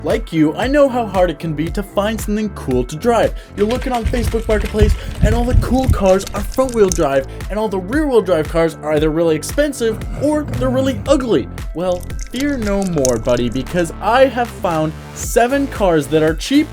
Like you, I know how hard it can be to find something cool to drive. You're looking on Facebook Marketplace and all the cool cars are front wheel drive and all the rear wheel drive cars are either really expensive or they're really ugly. Well, fear no more, buddy, because I have found 7 cars that are cheap,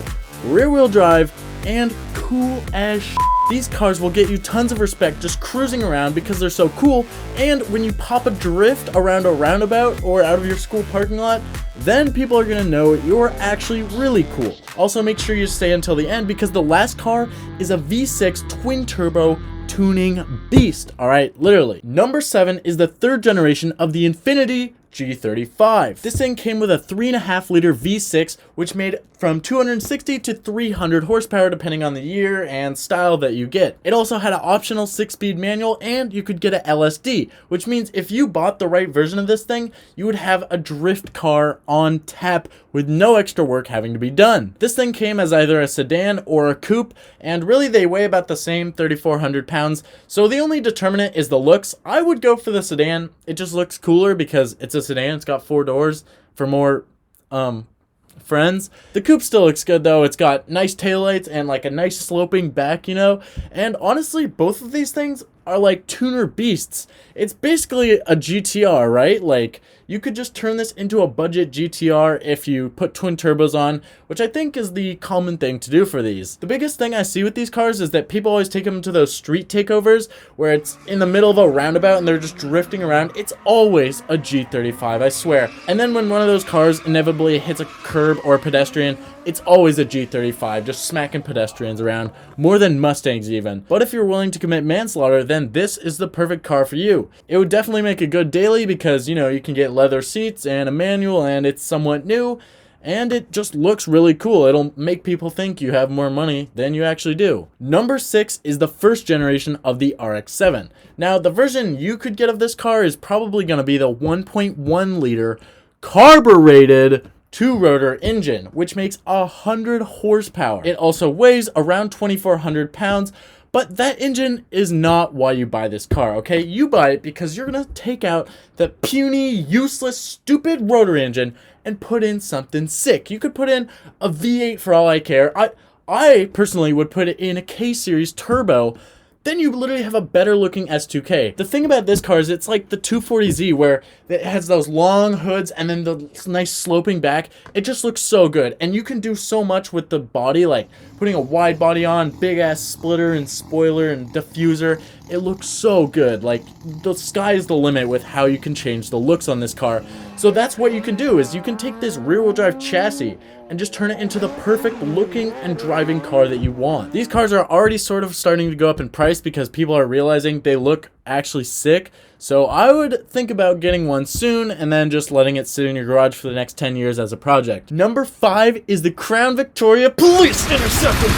rear wheel drive, and cool as shit. These cars will get you tons of respect just cruising around because they're so cool, and when you pop a drift around a roundabout or out of your school parking lot, then people are gonna know you're actually really cool. Also, make sure you stay until the end because the last car is a V6 twin turbo tuning beast, alright, literally. Number 7 is the 3rd generation of the Infiniti G35. This thing came with a 3.5 liter V6, which made from 260 to 300 horsepower depending on the year and style that you get. It also had an optional 6-speed manual and you could get a LSD, which means if you bought the right version of this thing, you would have a drift car on tap with no extra work having to be done. This thing came as either a sedan or a coupe, and really they weigh about the same, 3,400 pounds, so the only determinant is the looks. I would go for the sedan. It just looks cooler because it's a sedan. It's got 4 doors for more friends. The coupe still looks good though. It's got nice taillights and like a nice sloping back, you know, and honestly both of these things are like tuner beasts. It's basically a GTR, right? Like you could just turn this into a budget GTR if you put twin turbos on, which I think is the common thing to do for these. The biggest thing I see with these cars is that people always take them to those street takeovers where it's in the middle of a roundabout and they're just drifting around. It's always a G35, I swear. And then when one of those cars inevitably hits a curb or a pedestrian, it's always a G35, just smacking pedestrians around, more than Mustangs even. But if you're willing to commit manslaughter, then this is the perfect car for you. It would definitely make a good daily because, you know, you can get leather seats and a manual and it's somewhat new, and it just looks really cool. It'll make people think you have more money than you actually do. Number 6 is the 1st generation of the RX-7. Now, the version you could get of this car is probably going to be the 1.1 liter carbureted 2-rotor engine, which makes 100 horsepower. It also weighs around 2,400 pounds, but that engine is not why you buy this car, okay? You buy it because you're gonna take out the puny, useless, stupid rotor engine and put in something sick. You could put in a V8 for all I care. I personally would put it in a K-Series turbo. Then you literally have a better looking S2K. The thing about this car is it's like the 240Z where it has those long hoods and then the nice sloping back. It just looks so good. And you can do so much with the body, like putting a wide body on, big ass splitter and spoiler and diffuser. It looks so good. Like the sky is the limit with how you can change the looks on this car. So that's what you can do, is you can take this rear wheel drive chassis and just turn it into the perfect looking and driving car that you want. These cars are already sort of starting to go up in price because people are realizing they look actually sick. So I would think about getting one soon and then just letting it sit in your garage for the next 10 years as a project. Number 5 is the Crown Victoria Police Interceptor.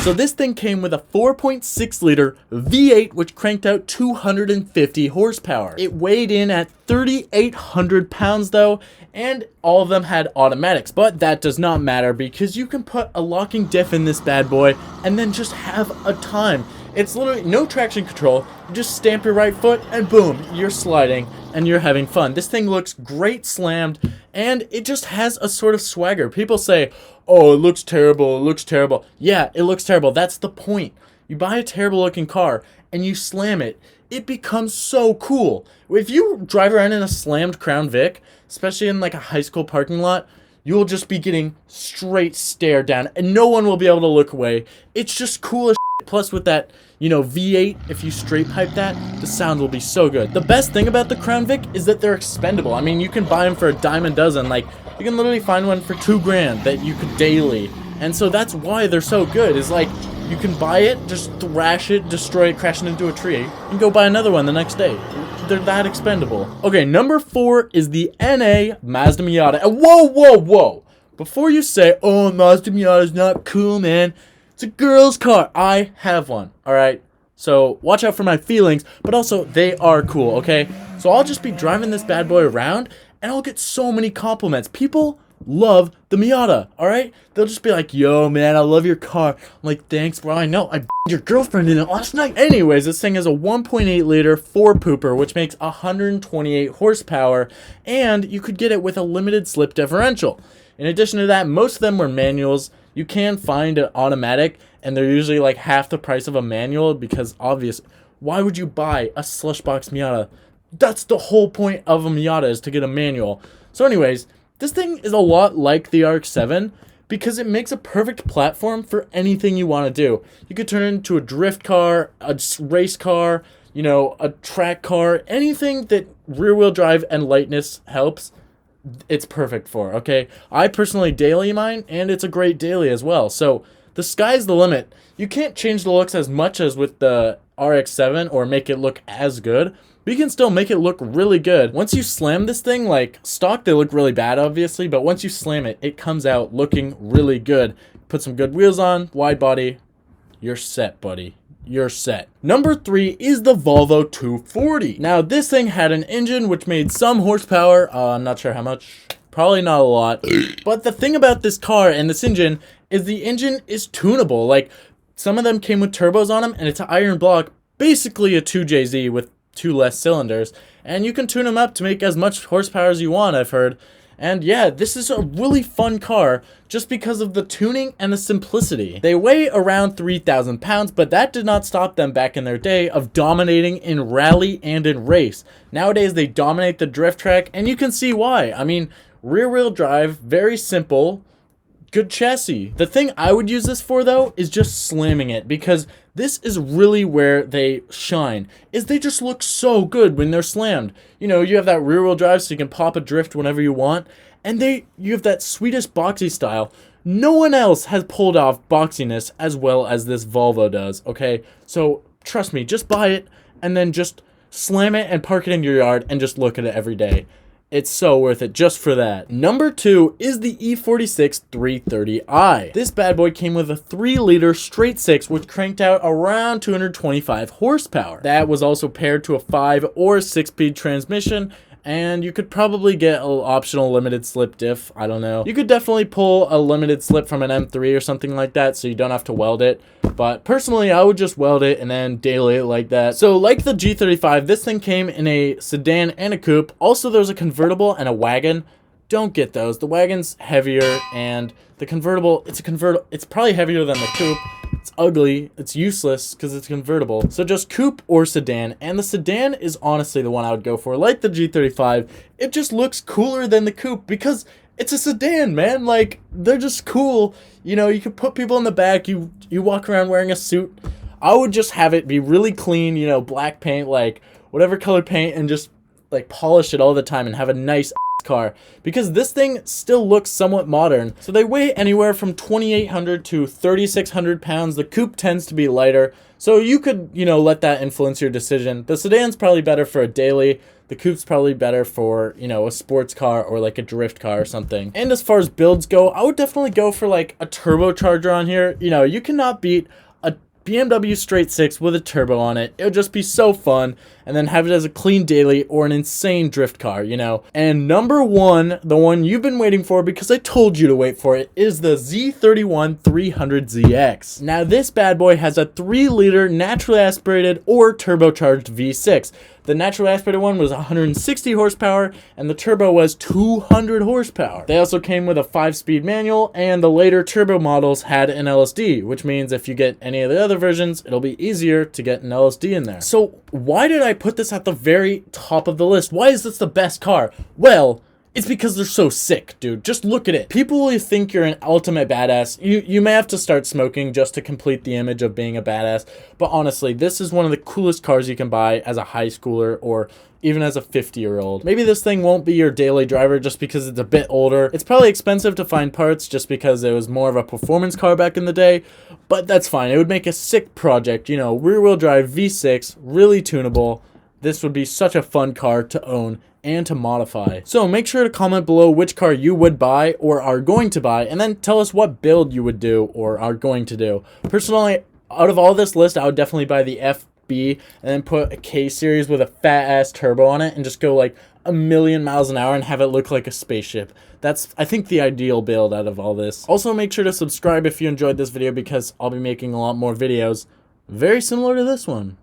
So this thing came with a 4.6 liter V8 which cranked out 250 horsepower. It weighed in at 3,800 pounds though, and all of them had automatics, but that does not matter because you can put a locking diff in this bad boy and then just have a time. It's literally no traction control. You just stamp your right foot and boom, you're sliding and you're having fun. This thing looks great slammed and it just has a sort of swagger. People say, oh, it looks terrible, it looks terrible. Yeah, it looks terrible. That's the point. You buy a terrible looking car and you slam it, it becomes so cool. If you drive around in a slammed Crown Vic, especially in like a high school parking lot, you will just be getting straight stared down and no one will be able to look away. It's just cool as shit. Plus with that, you know, V8, if you straight pipe that, the sound will be so good. The best thing about the Crown Vic is that they're expendable. I mean, you can buy them for a dime a dozen. Like, you can literally find one for $2,000 that you could daily. And so that's why they're so good, is like, you can buy it, just thrash it, destroy it, crash it into a tree, and go buy another one the next day. They're that expendable. Okay, number 4 is the NA Mazda Miata. And whoa! Before you say, oh, Mazda Miata is not cool, man. It's a girl's car. I have one, alright? So watch out for my feelings, but also they are cool, okay? So I'll just be driving this bad boy around and I'll get so many compliments. People love the Miata, alright? They'll just be like, yo, man, I love your car. I'm like, thanks, bro. I know. I your girlfriend in it last night. Anyways, this thing is a 1.8 liter 4-pooper, which makes 128 horsepower, and you could get it with a limited slip differential. In addition to that, most of them were manuals. You can find an automatic, and they're usually like half the price of a manual because obviously, why would you buy a slush box Miata? That's the whole point of a Miata, is to get a manual. So anyways, this thing is a lot like the RX-7 because it makes a perfect platform for anything you want to do. You could turn it into a drift car, a race car, you know, a track car, anything that rear-wheel drive and lightness helps, it's perfect for, okay? I personally daily mine, and it's a great daily as well. So the sky's the limit. You can't change the looks as much as with the RX-7 or make it look as good, but you can still make it look really good. Once you slam this thing, like stock, they look really bad, obviously, but once you slam it, it comes out looking really good. Put some good wheels on, wide body, you're set, buddy. You're set. Number 3 is the Volvo 240. Now, this thing had an engine which made some horsepower. I'm not sure how much. Probably not a lot. But the thing about this car and this engine is the engine is tunable. Like, some of them came with turbos on them, and it's an iron block, basically a touge Z with 2 less cylinders, and you can tune them up to make as much horsepower as you want, I've heard. And yeah, this is a really fun car just because of the tuning and the simplicity. They weigh around 3,000 pounds, but that did not stop them back in their day of dominating in rally and in race. Nowadays, they dominate the drift track, and you can see why. I mean, rear-wheel drive, very simple, good chassis. The thing I would use this for, though, is just slamming it, because this is really where they shine, is they just look so good when they're slammed. You know, you have that rear-wheel drive so you can pop a drift whenever you want, and you have that Swedish boxy style. No one else has pulled off boxiness as well as this Volvo does, okay? So, trust me, just buy it, and then just slam it and park it in your yard and just look at it every day. It's so worth it just for that. Number 2 is the E46 330i. This bad boy came with a 3-liter straight 6, which cranked out around 225 horsepower. That was also paired to a 5 or 6-speed transmission, and you could probably get an optional limited slip diff. I don't know. You could definitely pull a limited slip from an M3 or something like that, so you don't have to weld it. But personally, I would just weld it and then daily it like that. So like the G35, this thing came in a sedan and a coupe. Also, there's a convertible and a wagon. Don't get those. The wagon's heavier, and the convertible, it's probably heavier than the coupe. It's ugly. It's useless because it's convertible. So just coupe or sedan. And the sedan is honestly the one I would go for. Like the G35, it just looks cooler than the coupe because it's a sedan, man. Like, they're just cool. You know, you can put people in the back. You walk around wearing a suit. I would just have it be really clean, you know, black paint, like whatever color paint, and just like polish it all the time and have a nice car, because this thing still looks somewhat modern. So they weigh anywhere from 2,800 to 3,600 pounds. The coupe tends to be lighter, so you could, you know, let that influence your decision. The sedan's probably better for a daily. The coupe's probably better for, you know, a sports car or like a drift car or something. And as far as builds go, I would definitely go for like a turbocharger on here. You know, you cannot beat a BMW straight 6 with a turbo on it. It would just be so fun. And then have it as a clean daily or an insane drift car, you know. And number 1, the one you've been waiting for because I told you to wait for it, is the Z31 300ZX. Now this bad boy has a 3-liter naturally aspirated or turbocharged V6. The naturally aspirated one was 160 horsepower, and the turbo was 200 horsepower. They also came with a 5-speed manual, and the later turbo models had an LSD, which means if you get any of the other versions, it'll be easier to get an LSD in there. So why did I put this at the very top of the list? Why is this the best car? Well, it's because they're so sick, dude. Just look at it. People will think you're an ultimate badass. You may have to start smoking just to complete the image of being a badass. But honestly, this is one of the coolest cars you can buy as a high schooler or even as a 50-year-old. Maybe this thing won't be your daily driver just because it's a bit older. It's probably expensive to find parts just because it was more of a performance car back in the day. But that's fine. It would make a sick project. You know, rear-wheel drive V6, really tunable. This would be such a fun car to own and to modify. So make sure to comment below which car you would buy or are going to buy, and then tell us what build you would do or are going to do. Personally, out of all this list, I would definitely buy the FB and then put a K series with a fat ass turbo on it and just go like a million miles an hour and have it look like a spaceship. That's, I think, the ideal build out of all this. Also, make sure to subscribe if you enjoyed this video, because I'll be making a lot more videos very similar to this one.